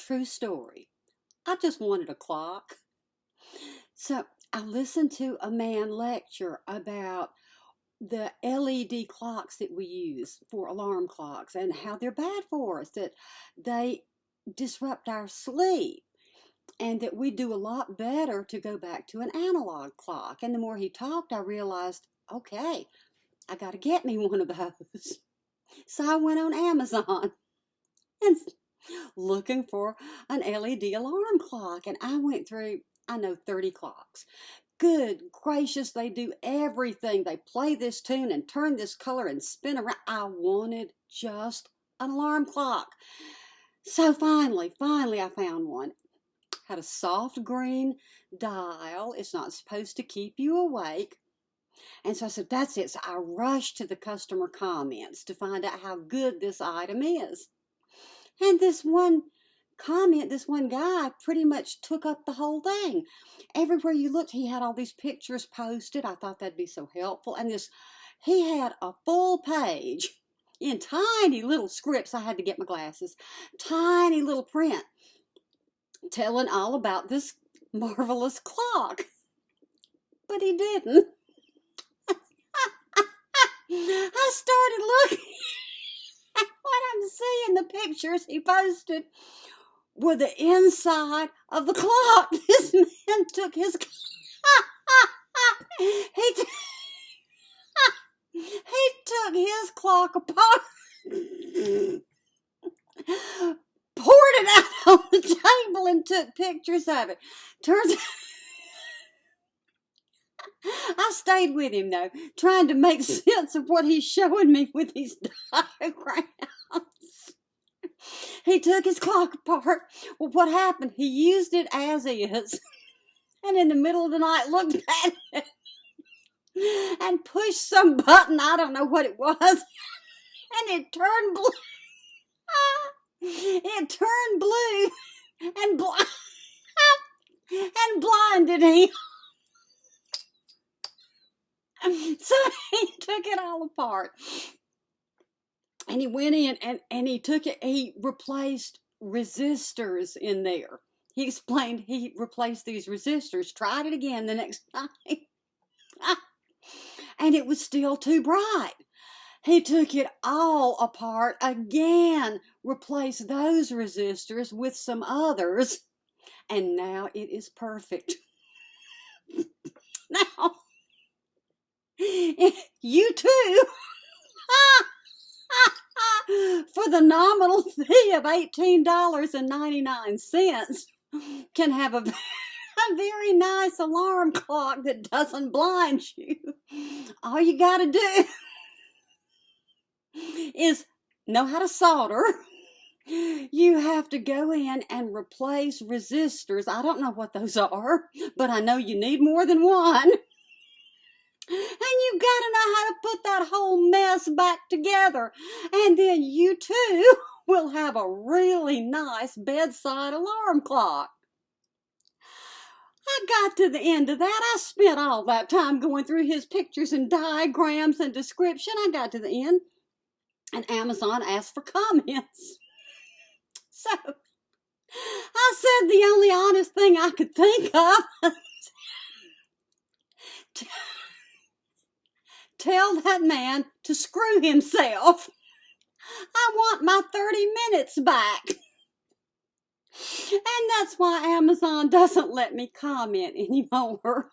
true story. I just wanted a clock. So I listened to a man lecture about the LED clocks that we use for alarm clocks and how they're bad for us, that they disrupt our sleep, and that we do a lot better to go back to an analog clock. And the more he talked, I realized, okay, I got to get me one of those. So I went on Amazon and looking for an LED alarm clock. And I went through, I know, 30 clocks. Good gracious, they do everything. They play this tune and turn this color and spin around. I wanted just an alarm clock. So finally, I found one. Had a soft green dial. It's not supposed to keep you awake. And so I said, that's it. So I rushed to the customer comments to find out how good this item is. And this one comment, this one guy pretty much took up the whole thing. Everywhere you looked, he had all these pictures posted. I thought that'd be so helpful. And he had a full page in tiny little scripts. I had to get my glasses. Tiny little print telling all about this marvelous clock. But he didn't. I started looking at what I'm seeing. The pictures he posted were the inside of the clock. This man took his he took his clock apart, poured it out on the table, and took pictures of it. Turns out I stayed with him, though, trying to make sense of what he's showing me with these diagrams. He took his clock apart. Well, what happened? He used it as is, and in the middle of the night looked at it and pushed some button. I don't know what it was, and it turned blue. It turned blue and blinded him. So he took it all apart. And he went in and he took it, he replaced resistors in there. He explained he replaced these resistors, tried it again the next time, and it was still too bright. He took it all apart again, replaced those resistors with some others, and now it is perfect. Now, you too, for the nominal fee of $18.99, can have a very nice alarm clock that doesn't blind you. All you got to do is know how to solder. You have to go in and replace resistors. I don't know what those are, but I know you need more than one. And you got to know how to put that whole mess back together. And then you too will have a really nice bedside alarm clock. I got to the end of that. I spent all that time going through his pictures and diagrams and description. I got to the end, and Amazon asked for comments. So I said the only honest thing I could think of was tell that man to screw himself. I want my 30 minutes back. And that's why Amazon doesn't let me comment anymore.